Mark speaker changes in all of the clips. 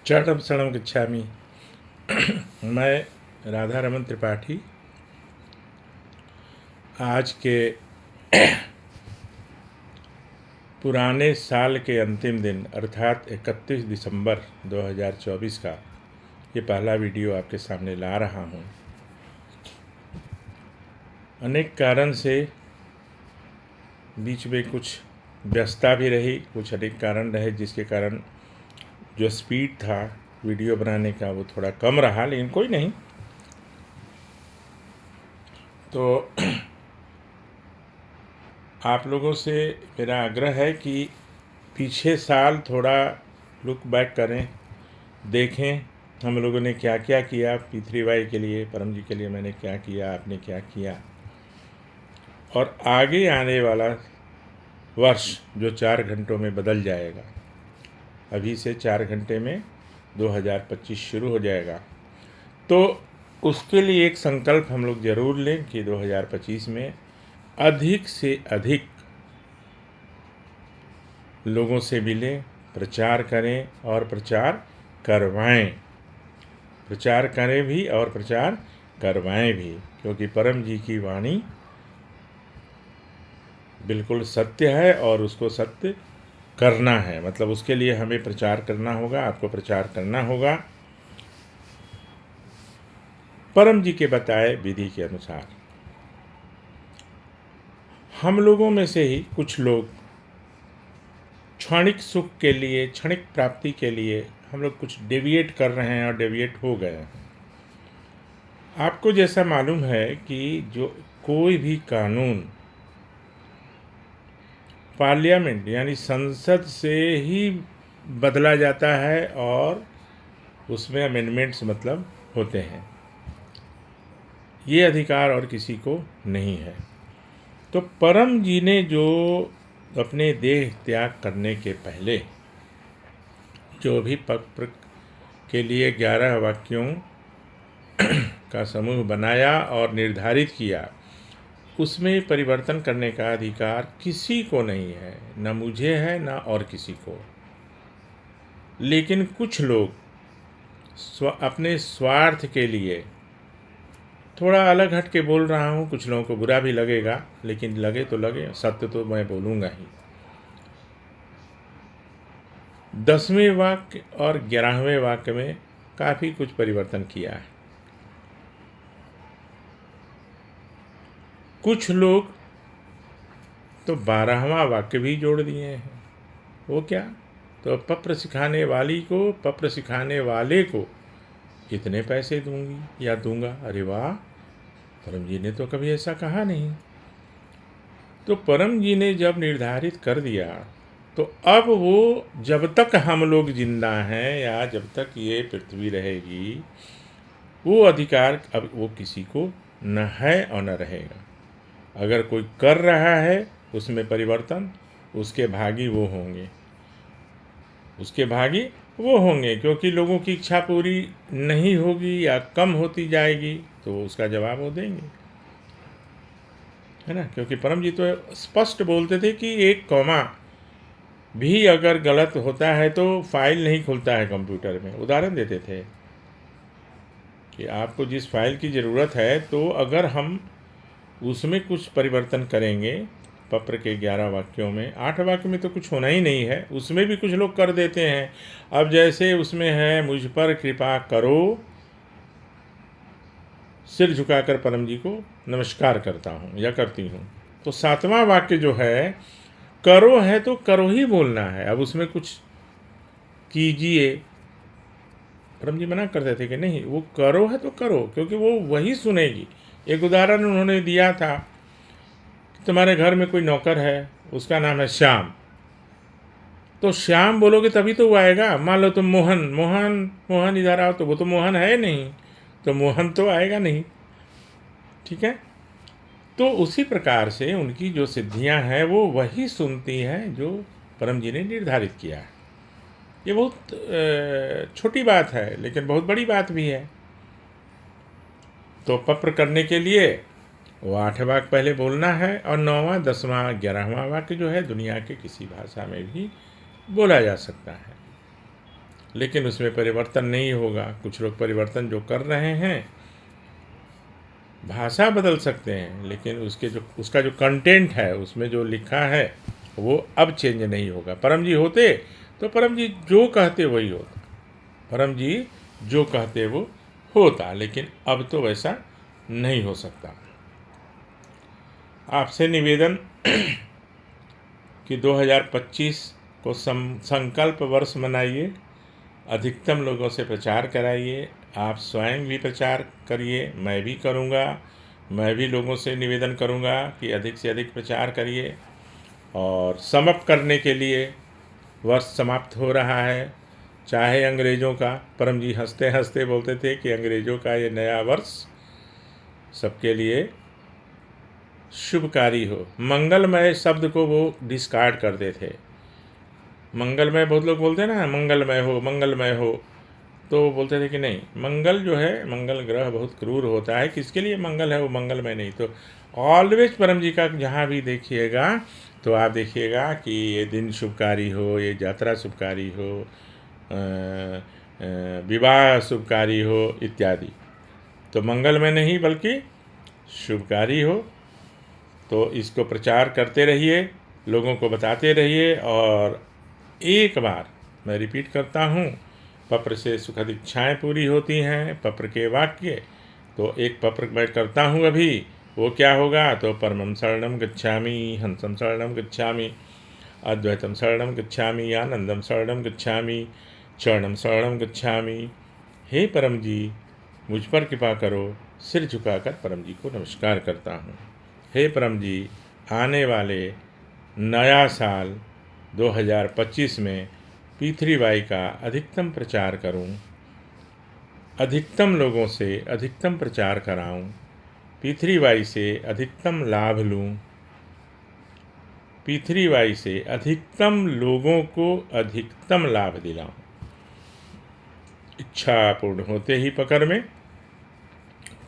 Speaker 1: चरणम शरणम गच्छामि। मैं राधा रमन त्रिपाठी आज के पुराने साल के अंतिम दिन अर्थात 31 दिसंबर 2024 का ये पहला वीडियो आपके सामने ला रहा हूँ। अनेक कारण से बीच में कुछ व्यस्तता भी रही, कुछ अनेक कारण रहे जिसके कारण जो स्पीड था वीडियो बनाने का वो थोड़ा कम रहा, लेकिन कोई नहीं। तो आप लोगों से मेरा आग्रह है कि पीछे साल थोड़ा लुक बैक करें, देखें हम लोगों ने क्या क्या किया। P3Y के लिए, परम जी के लिए मैंने क्या किया, आपने क्या किया, और आगे आने वाला वर्ष जो 4 घंटों में बदल जाएगा। अभी से 4 घंटे में 2025 शुरू हो जाएगा। तो उसके लिए एक संकल्प हम लोग ज़रूर लें कि 2025 में अधिक से अधिक लोगों से मिलें, प्रचार करें और प्रचार करवाएं। प्रचार करें भी और प्रचार करवाएं भी, क्योंकि परम जी की वाणी बिल्कुल सत्य है और उसको सत्य करना है। मतलब उसके लिए हमें प्रचार करना होगा, आपको प्रचार करना होगा परम जी के बताए विधि के अनुसार। हम लोगों में से ही कुछ लोग क्षणिक सुख के लिए, क्षणिक प्राप्ति के लिए हम लोग कुछ डेविएट कर रहे हैं और डेविएट हो गए हैं। आपको जैसा मालूम है कि जो कोई भी कानून पार्लियामेंट यानी संसद से ही बदला जाता है और उसमें अमेंडमेंट्स मतलब होते हैं, ये अधिकार और किसी को नहीं है। तो परम जी ने जो अपने देह त्याग करने के पहले जो भी पत्र के लिए 11 वाक्यों का समूह बनाया और निर्धारित किया, उसमें परिवर्तन करने का अधिकार किसी को नहीं है, न मुझे है न और किसी को। लेकिन कुछ लोग अपने स्वार्थ के लिए, थोड़ा अलग हट के बोल रहा हूँ, कुछ लोगों को बुरा भी लगेगा, लेकिन लगे तो लगे, सत्य तो मैं बोलूँगा ही। 10वें वाक्य और 11वें वाक्य में काफ़ी कुछ परिवर्तन किया है। कुछ लोग तो 12वां वाक्य भी जोड़ दिए हैं। वो क्या? तो पत्र सिखाने वाली को, पत्र सिखाने वाले को इतने पैसे दूंगी या दूंगा। अरे वाह, परम जी ने तो कभी ऐसा कहा नहीं। तो परम जी ने जब निर्धारित कर दिया, तो अब वो जब तक हम लोग जिंदा हैं या जब तक ये पृथ्वी रहेगी, वो अधिकार अब वो किसी को न है और न रहेगा। अगर कोई कर रहा है उसमें परिवर्तन, उसके भागी वो होंगे, उसके भागी वो होंगे, क्योंकि लोगों की इच्छा पूरी नहीं होगी या कम होती जाएगी तो उसका जवाब वो देंगे, है ना। क्योंकि परम जी तो स्पष्ट बोलते थे कि एक कॉमा भी अगर गलत होता है तो फाइल नहीं खुलता है कंप्यूटर में। उदाहरण देते थे कि आपको जिस फाइल की ज़रूरत है, तो अगर हम उसमें कुछ परिवर्तन करेंगे, पत्र के 11 वाक्यों में, 8 वाक्य में तो कुछ होना ही नहीं है, उसमें भी कुछ लोग कर देते हैं। अब जैसे उसमें है, मुझ पर कृपा करो, सिर झुकाकर परम जी को नमस्कार करता हूँ या करती हूँ। तो 7वां वाक्य जो है, करो है तो करो ही बोलना है। अब उसमें कुछ कीजिए, परम जी मना करते थे कि नहीं, वो करो है तो करो, क्योंकि वो वही सुनेगी। एक उदाहरण उन्होंने दिया था, तुम्हारे घर में कोई नौकर है, उसका नाम है श्याम, तो श्याम बोलोगे तभी तो वो आएगा। मान लो तुम मोहन, मोहन मोहन इधर आओ, तो वो तो मोहन है नहीं, तो मोहन तो आएगा नहीं, ठीक है। तो उसी प्रकार से उनकी जो सिद्धियां हैं वो वही सुनती हैं जो परम जी ने निर्धारित किया है। ये बहुत छोटी बात है, लेकिन बहुत बड़ी बात भी है। तो पत्र करने के लिए वो 8 वाक्य पहले बोलना है, और 9वां, 10वां, 11वां वाक्य जो है दुनिया के किसी भाषा में भी बोला जा सकता है। लेकिन उसमें परिवर्तन नहीं होगा। कुछ लोग परिवर्तन जो कर रहे हैं, भाषा बदल सकते हैं, लेकिन उसका जो कंटेंट है, उसमें जो लिखा है वो अब चेंज नहीं होगा। परम जी होते तो परम जी जो कहते वही होता, परम जी जो कहते वो होता, लेकिन अब तो वैसा नहीं हो सकता। आपसे निवेदन कि 2025 को संकल्प वर्ष मनाइए, अधिकतम लोगों से प्रचार कराइए। आप स्वयं भी प्रचार करिए, मैं भी करूँगा। मैं भी लोगों से निवेदन करूँगा कि अधिक से अधिक प्रचार करिए। और समाप्त करने के लिए, वर्ष समाप्त हो रहा है, चाहे अंग्रेज़ों का, परम जी हंसते हंसते बोलते थे कि अंग्रेज़ों का ये नया वर्ष सबके लिए शुभकारी हो। मंगलमय शब्द को वो डिस्कार्ड करते थे। मंगलमय बहुत लोग बोलते हैं ना, मंगलमय हो, मंगलमय हो, तो बोलते थे कि नहीं, मंगल जो है, मंगल ग्रह बहुत क्रूर होता है, किसके लिए मंगल है वो मंगलमय नहीं। तो ऑलवेज परम जी का जहाँ भी देखिएगा तो आप देखिएगा कि ये दिन शुभकारी हो, ये यात्रा शुभकारी हो, विवाह शुभकारी हो इत्यादि। तो मंगलमय नहीं बल्कि शुभकारी हो। तो इसको प्रचार करते रहिए, लोगों को बताते रहिए। और एक बार मैं रिपीट करता हूँ, पत्र से सुखद इच्छाएँ पूरी होती हैं, पत्र के वाक्य। तो एक पत्र मैं करता हूँ अभी, वो क्या होगा, तो परमं शरणं गच्छामि, हंसं शरणं गच्छामि, अद्वैतम शरणं गच्छामि, आनंदम शरणं गच्छामि, चरणं शरणं गच्छामि। हे परम जी, मुझ पर कृपा करो। सिर झुकाकर परम जी को नमस्कार करता हूँ। हे परम जी, आने वाले नया साल 2025 में P3Y का अधिकतम प्रचार करूं, अधिकतम लोगों से अधिकतम प्रचार कराऊं, P3Y से अधिकतम लाभ लूं, P3Y से अधिकतम लोगों को अधिकतम लाभ दिलाऊं। इच्छा पूर्ण होते ही पकड़ में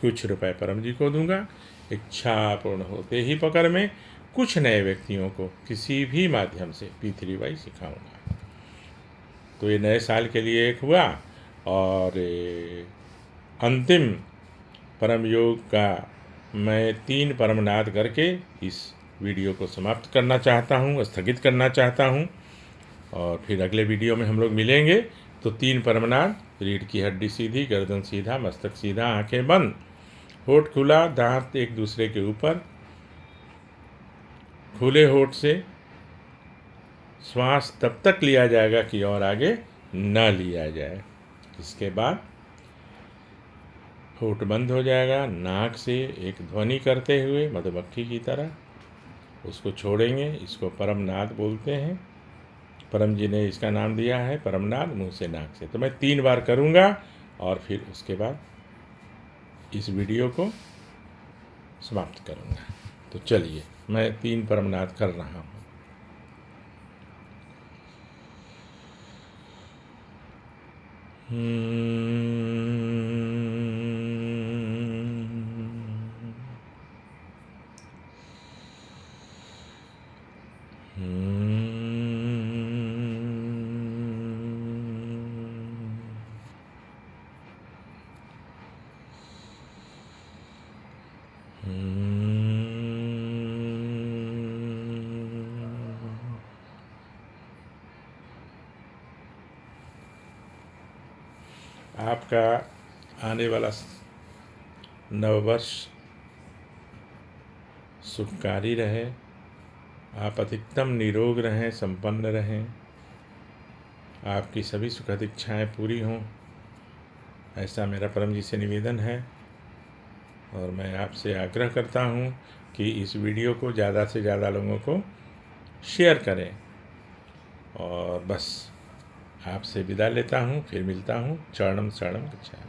Speaker 1: कुछ रुपए परम जी को दूंगा। इच्छा पूर्ण होते ही पकड़ में कुछ नए व्यक्तियों को किसी भी माध्यम से P3Y सिखाऊंगा। तो ये नए साल के लिए एक हुआ। और अंतिम परम योग का मैं 3 परमनाद करके इस वीडियो को समाप्त करना चाहता हूँ, स्थगित करना चाहता हूँ। और फिर अगले वीडियो में हम लोग मिलेंगे। तो 3 परमनाद, रीढ़ की हड्डी सीधी, गर्दन सीधा, मस्तक सीधा, आंखें बंद, होठ खुला, दांत एक दूसरे के ऊपर, खुले होठ से श्वास तब तक लिया जाएगा कि और आगे न लिया जाए। इसके बाद होठ बंद हो जाएगा, नाक से एक ध्वनि करते हुए मधुमक्खी की तरह उसको छोड़ेंगे। इसको परमनाद बोलते हैं। परम जी ने इसका नाम दिया है परमनाद, मुंह से नाक से। तो मैं 3 बार करूँगा और फिर उसके बाद इस वीडियो को समाप्त करूँगा। तो चलिए, मैं 3 परमनाद कर रहा हूँ। आपका आने वाला नववर्ष सुखकारी रहे, आप अधिकतम निरोग रहें, संपन्न रहें, आपकी सभी सुखद इच्छाएं पूरी हों, ऐसा मेरा परम जी से निवेदन है। और मैं आपसे आग्रह करता हूं कि इस वीडियो को ज़्यादा से ज़्यादा लोगों को शेयर करें। और बस आपसे विदा लेता हूं, फिर मिलता हूं। चरणम शरणम गच्छामि।